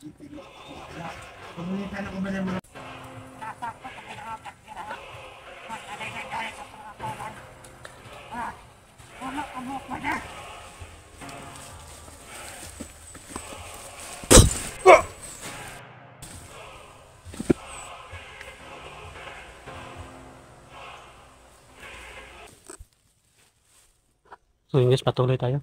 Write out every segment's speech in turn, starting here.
Komunitan ako ba ng mga So yun guys, patuloy tayo.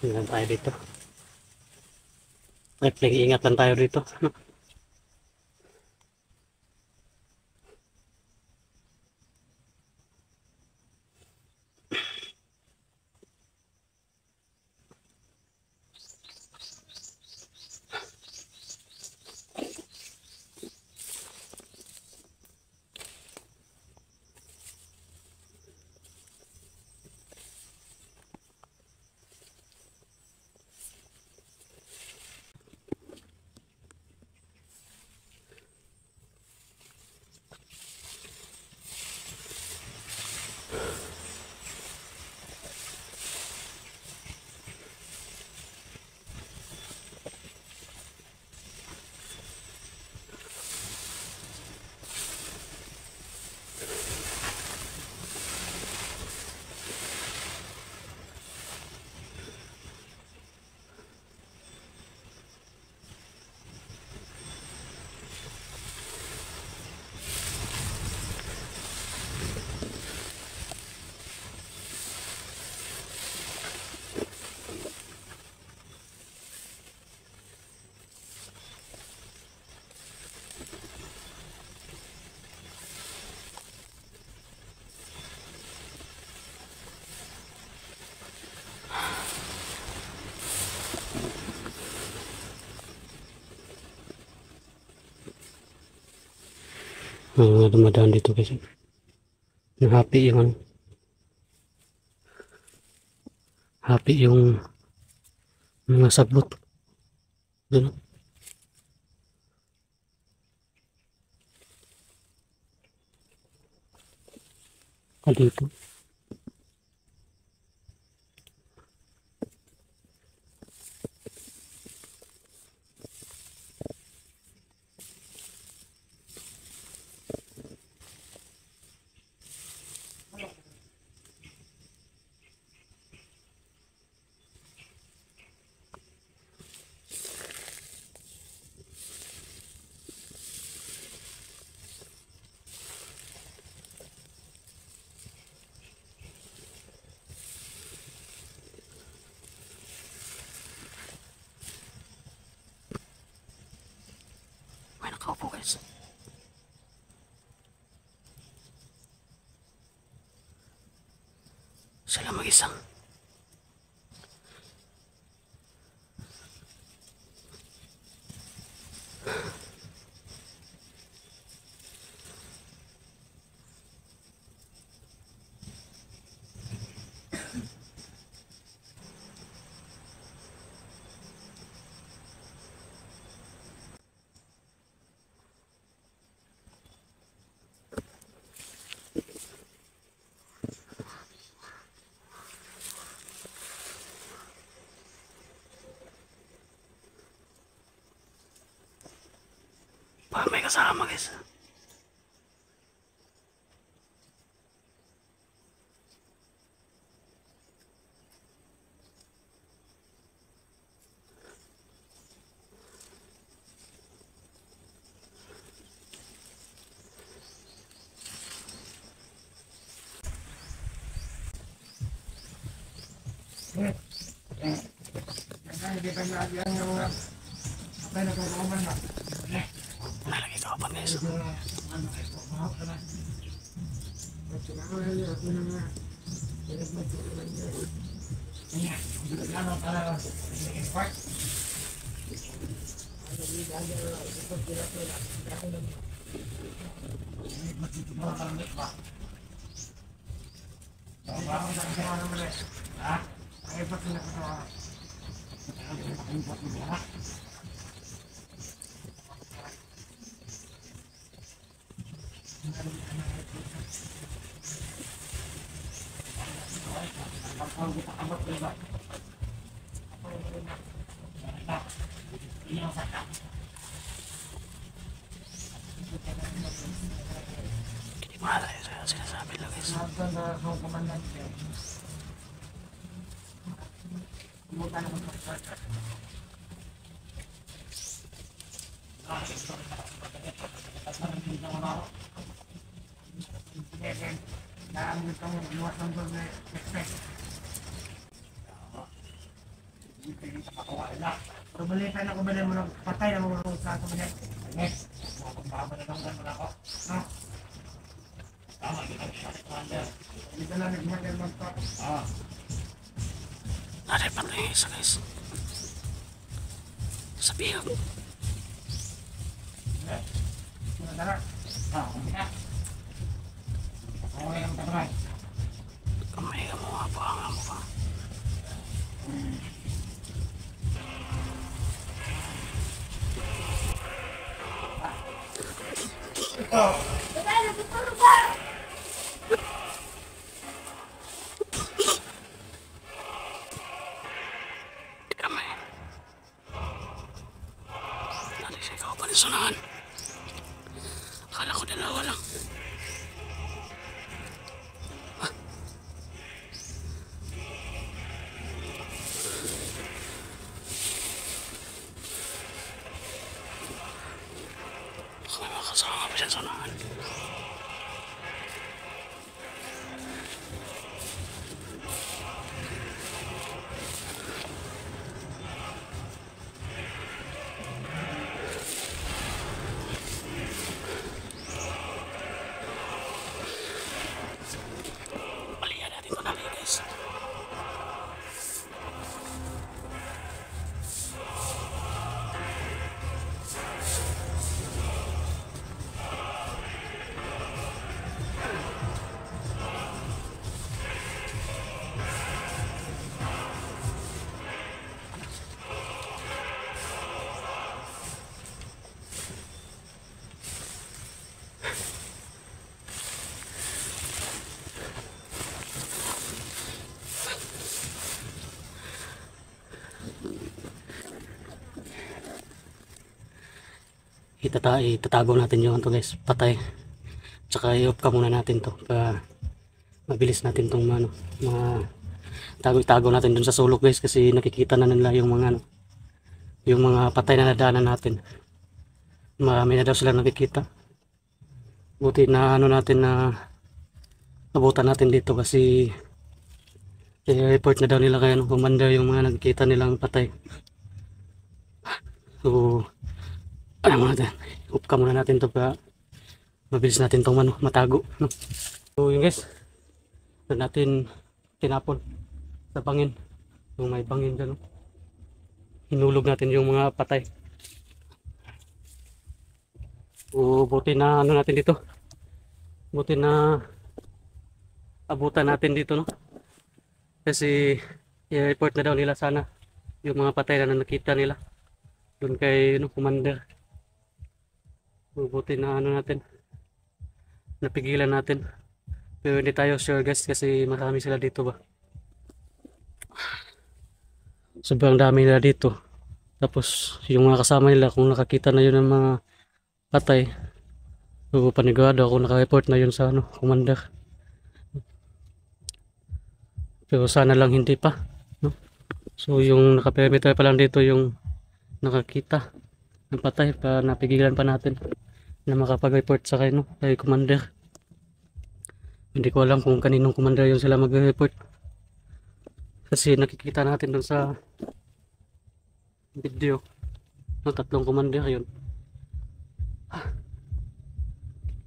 Tingnan tayo dito. At nag-iingat lang tayo dito. May mga dumadaan dito guys. Happy yung ano. Happy yung mga sagbot. Doon. Dito. May nakaupo guys. Sila mag-isa. kasama guys. Hindi pa nalagyan ng mga patay na kukuman ba? Nalagay ka pa guys. Hindi mo na tayo sinasabi lang guys. Pabalitan ako ba na mo patay na mo sa ako ba? Next. Baba na lang ako. No. Tama kita siya. Dito na nagmahal mo to. Naripat lang yung isa guys. Sabihin ko. Dara. Kumita. Okay lang tatay. Kamay ka mo nga po ang mo pa. Kamay. Nanay siya ikaw pa nisunahan. Akala ko dalawa lang. May mga kasama pa siya sa unahan. Balihan natin ito namin guys. Itatago natin yung ito guys, patay. Tsaka i-off ka muna natin to para mabilis natin tong mga tago-tago natin dun sa sulok guys, kasi nakikita na nila yung mga yung mga patay na nadaanan natin. Marami na daw sila nakikita. Buti na natin na abutan natin dito kasi i-report na daw nila kaya kumanda yung mga nakikita nilang patay. So ano muna natin, up ka muna natin to para mabilis natin itong matago, no? So yun guys, ito natin tinapon sa bangin, yung may bangin dyan, no? Hinulog natin yung mga patay. So buti na natin dito, buti na abutan natin dito, no? Kasi i-report na daw nila sana yung mga patay na nakita nila dun kay commander. Buti na natin, napigilan natin, pero hindi tayo sure guys kasi marami sila dito ba, sobrang dami nila dito. Tapos yung mga kasama nila kung nakakita na yun ng mga patay. So panigurado ako naka-report na yun sa ano, commander. Pero sana lang hindi pa, no? So yung naka-perimeter pa lang dito yung nakakita ng patay pa napigilan pa natin na makapag-report sa kay, no, kay commander. Hindi ko alam kung kaninong commander yun sila mag-report. Kasi nakikita natin dun sa video, no, 3 commander yun.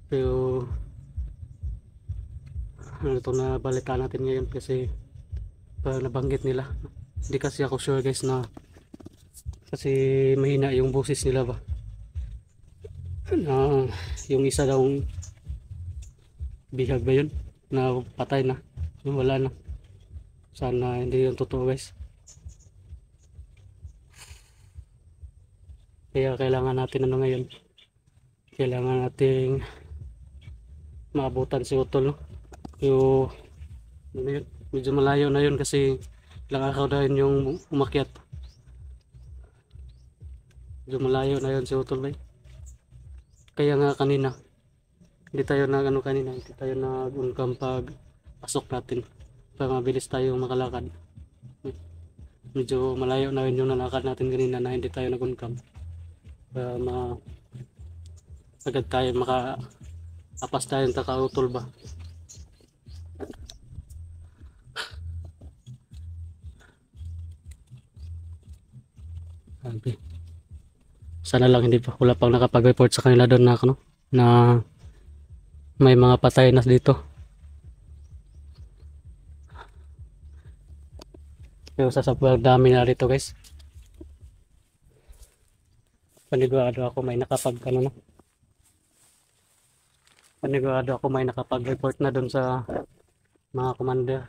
Pero ano ito na balita natin ngayon kasi nabanggit nila. Hindi kasi ako sure guys na kasi mahina yung boses nila ba. Na yung isa daw bihag ba yun na patay na. Wala na. Sana hindi yung totoo guys. Kaya kailangan natin ano ngayon. Kailangan nating maabutan si Utol, no? Yung ano yun, medyo malayo na yun kasi ilang araw na yun yung umakyat. Medyo malayo na yun si Utol bay. Kaya nga kanina hindi tayo nag-uncam pag pasok natin para mabilis tayo makalakad. Medyo malayo na yun yung nalakad natin kanina na hindi tayo nag-uncam para agad tayo apas tayo ng taka-Utol ba. Sabi. Sana lang hindi pa wala pang nakapag-report sa kanila doon na ano, na may mga patay na dito. Pero sa sobrang dami na dito guys. Panigurado ako may nakapag-report na doon sa mga commander.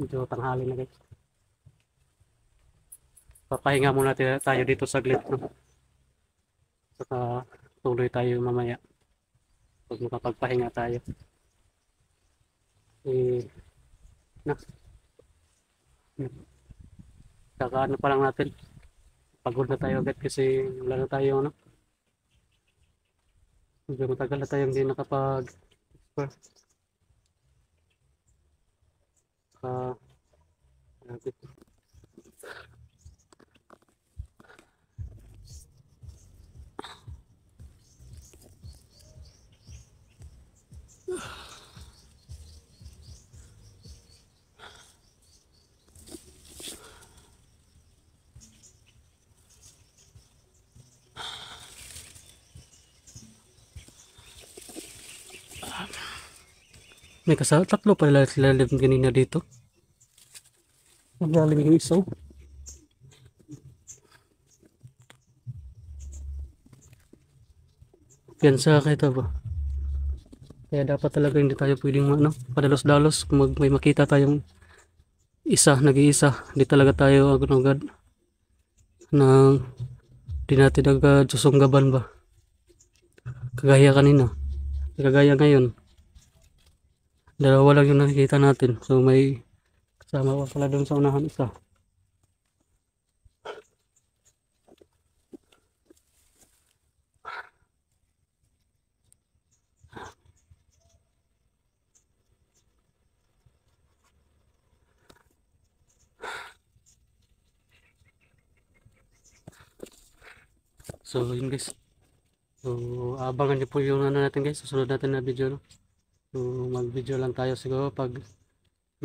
Medyo tanghali na guys. Papahinga muna tayo dito saglit, no? Saka tuloy tayo mamaya pag makapagpahinga tayo. Saka ano pa lang natin, pagod na tayo agad kasi wala na tayo ano, medyo matagal na tayo hindi nakapag-explore. May tatlo pala lalim kanina dito. Ang lalim yung isaw. Piyansa ka ito ba? Kaya dapat talaga hindi tayo pwedeng padalos-dalos. Kung may makita tayong nag-iisa, hindi talaga tayo agad-agad nang di natin agad susunggaban ba. Kagaya kanina, kagaya ngayon. Dalawa lang yung nakikita natin. So may kasama pa pala doon sa unahan isa. So yun guys. So abangan niyo po yung natin guys. Susunod natin na video, no? So mag-video lang tayo siguro pag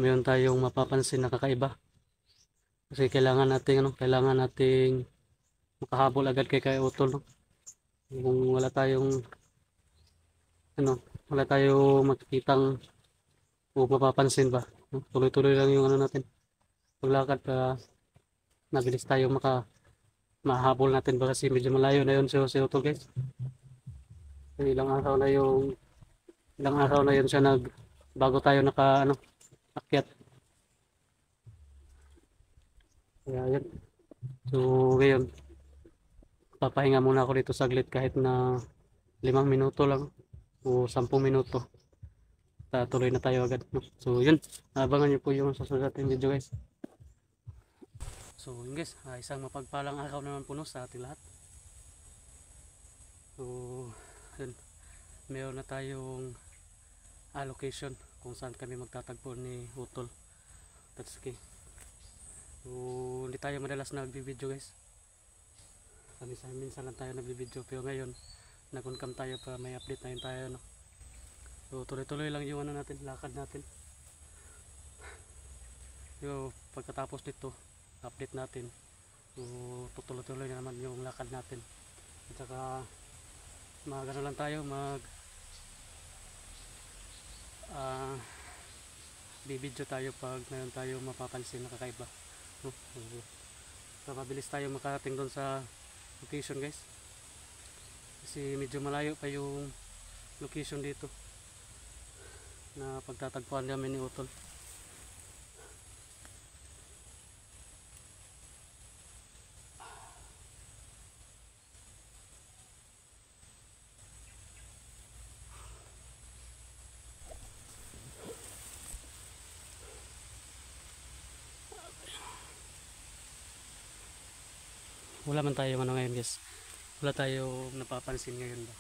mayroon tayong mapapansin na kakaiba. Kasi kailangan nating makahabol agad kay Utol, no? Kung wala tayong makikitang o mapapansin ba, no? Tuloy-tuloy lang yung natin paglakad para mabilis tayo mahabol natin ba kasi medyo malayo na yun si Utol guys. Ilang araw na yun siya bago tayo akyat. Kaya yun. So ngayon papahinga muna ako dito saglit kahit na 5 minuto lang o 10 minuto. Tuloy na tayo agad, no? So yun, abangan nyo po yung susunod natin video guys. So yun guys, isang mapagpalang araw naman po no, sa ating lahat. So yun, meron na tayong allocation kung saan kami magtatagpo ni Utol Tatsuki. So hindi tayo madalas nagbibideo guys, minsan lang tayo nagbibideo, pero ngayon nag-on-cam tayo para may update na yun tayo no. So tuloy-tuloy lang yung ano natin, lakad natin. So pagkatapos nito update natin, so tutuloy-tuloy na naman yung lakad natin. At saka ano lang tayo, bibidyo tayo pag mayroon tayo mapapansin na kakaiba no? So mabilis tayo makarating doon sa location guys, kasi medyo malayo pa yung location dito na pagtatagpuan namin ni Utol. Wala man tayo ano ngayon guys, wala tayo napapansin ngayon ba.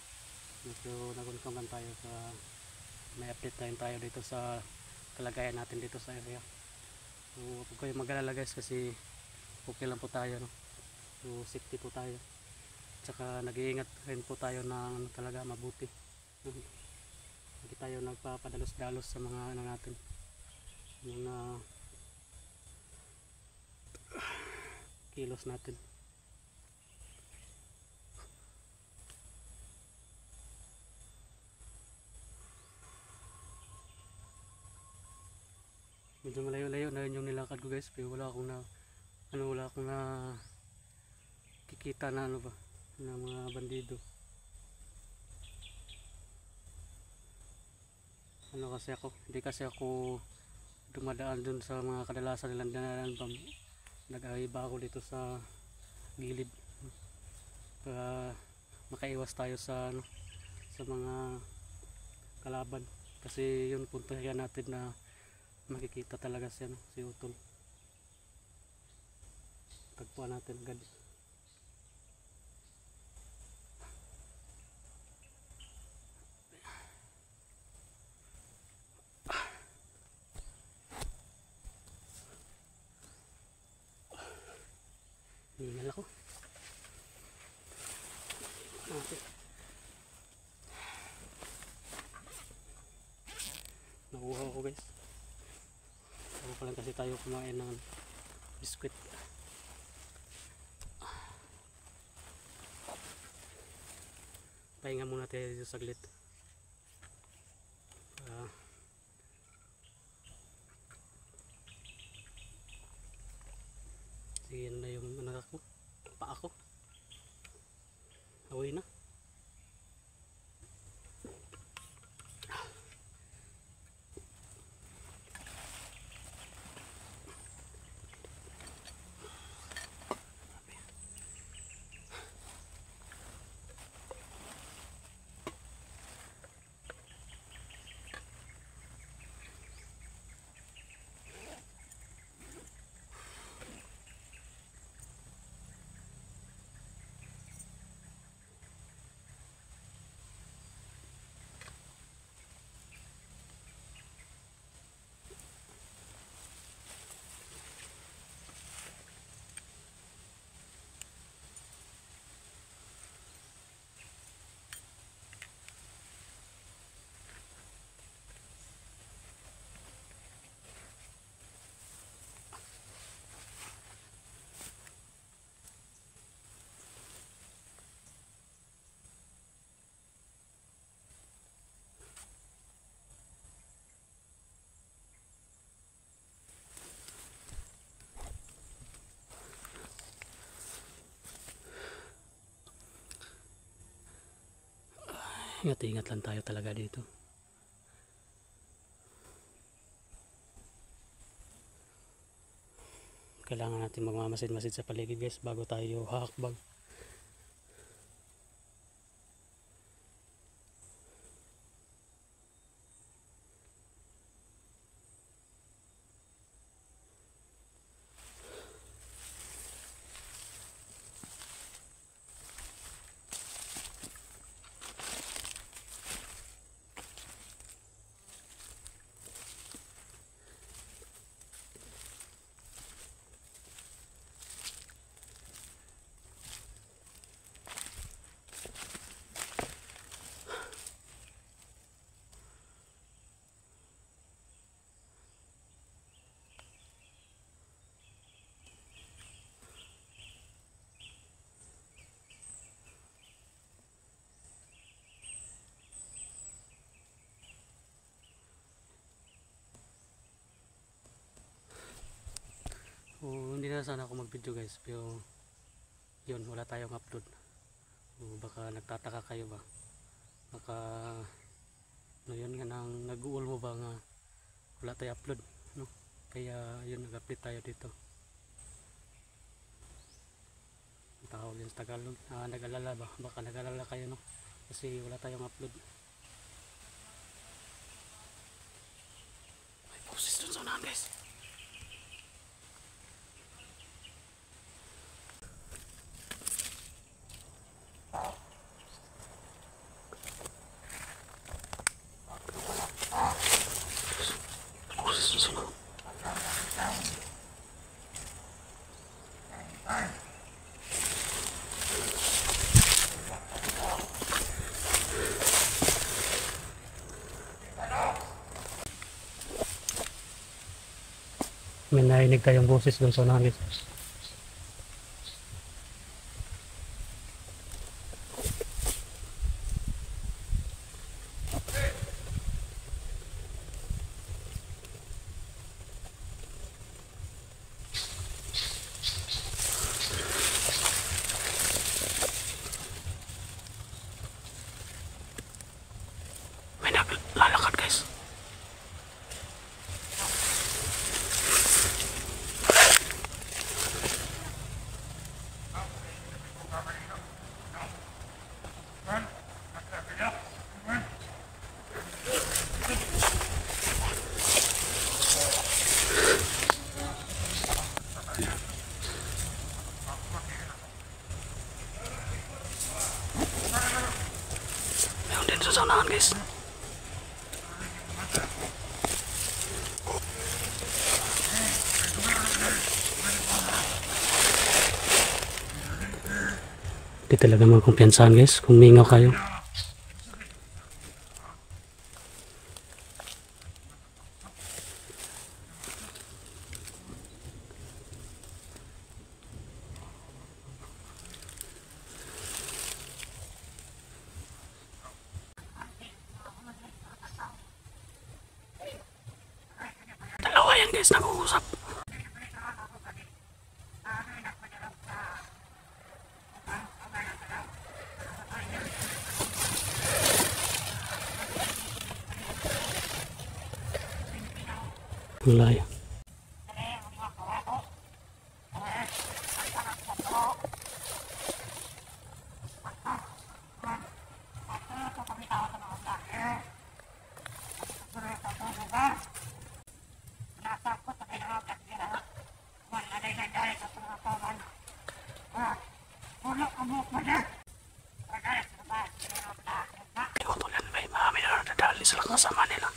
So nagunkaman tayo sa may update tayo dito sa kalagayan natin dito sa area. So huwag kayo mag-alala guys, kasi okay lang po tayo no? So safety po tayo, tsaka nag-iingat rin po tayo ng talaga mabuti. Hindi tayo nagpapadalos-dalos sa mga ano natin, mga kilos natin. Medyo malayo-layo na rin yung nilakad ko guys, pero wala akong na kikita na ano ba, na mga bandido. Hindi kasi ako dumadaan dun sa mga kadalasan nilang danaran. Nag-aiba ako dito sa gilid para makaiwas tayo sa sa mga kalaban, kasi yun puntahan natin na makikita talaga siya si Utol. Tagpuan natin agad. Hingal ako. Nakuha ko guys. Ako pa lang kasi tayo kumain ng biskwit. Pahinga muna tayo dito saglit. Sige na yung anak ko, paa ko. Away na. Ingat-ingat lang tayo talaga dito. Kailangan natin magmamasid-masid sa paligid guys bago tayo hahakbang. na sana ako mag-video guys, pero yun, wala tayong upload. Baka nagtataka kayo ba, baka ano yun nga, nang nag-uul mo ba nga wala tayong upload, no? Kaya yun, nag-update tayo dito. Ang tawag yun sa Tagalog, nag-alala ba, baka nag-alala kayo, no? Kasi wala tayong upload. May boses dun sa unahan guys. May narinig tayong boses doon sa unahan guys. May naglalakad guys. Meron din sa unahan guys. Di talaga magkumpiyansahan guys kung mingaw kayo. Dalawa yan guys, nag-uusap. Mulai. Ikutulan ba yung mga minor na dali sila kasama nila.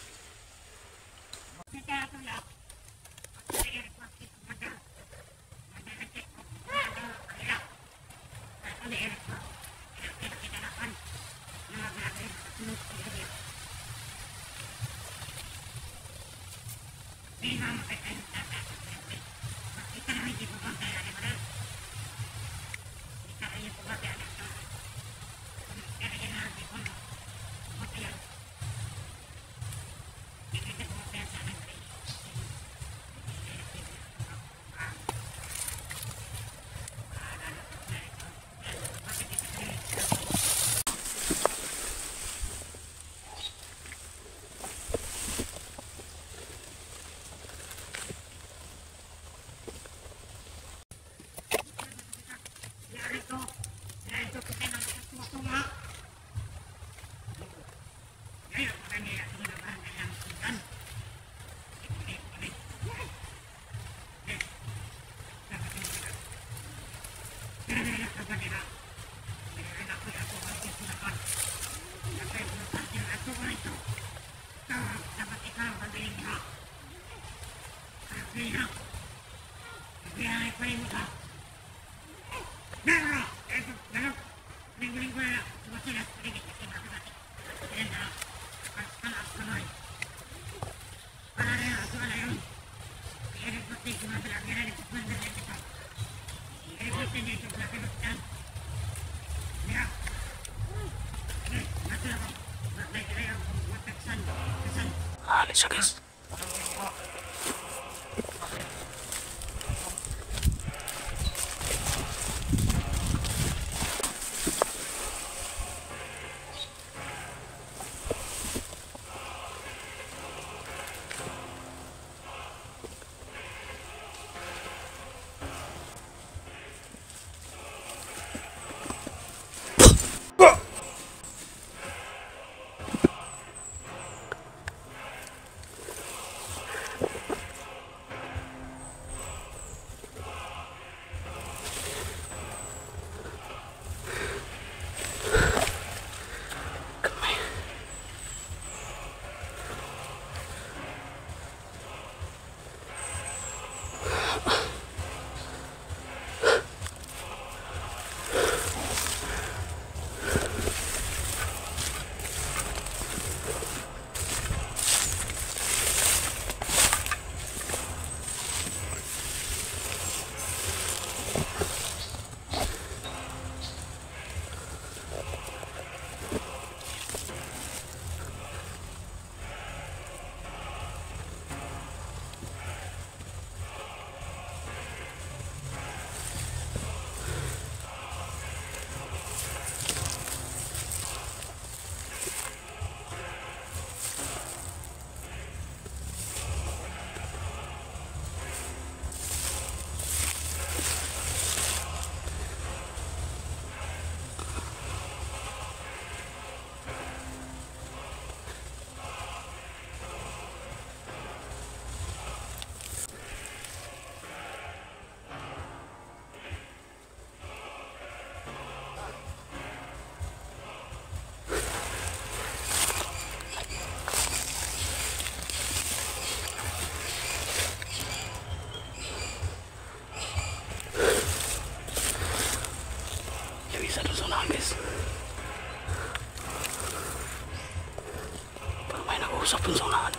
Alis siya guys. Usapin sa unahan.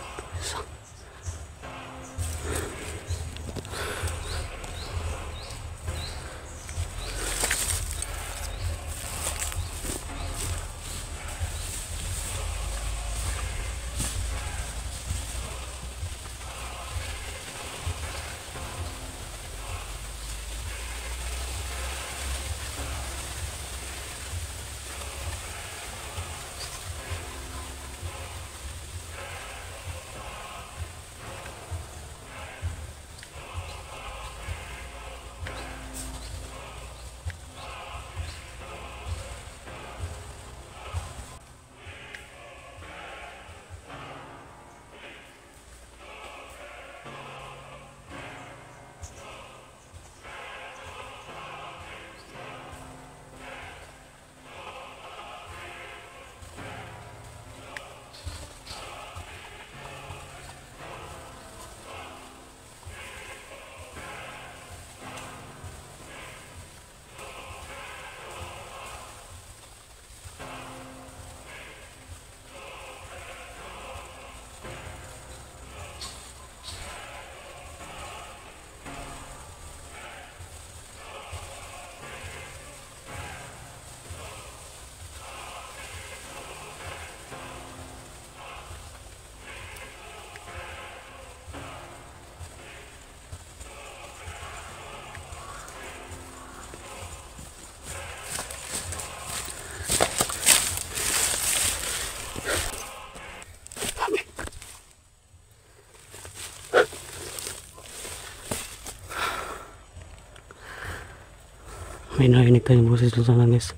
May narinig tayong boses doon sa langis.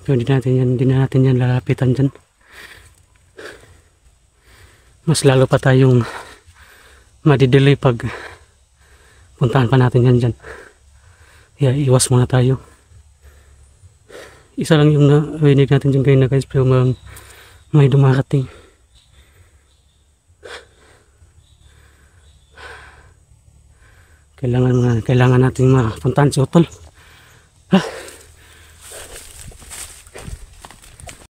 Pero hindi na natin yan lalapitan dyan. Mas lalo pa tayong madidelay pag puntahan pa natin yan dyan. Kaya iwas muna tayo. Isa lang yung narinig natin dyan kayo na guys, pero may dumarating. Kailangan natin mapuntahan si Utol.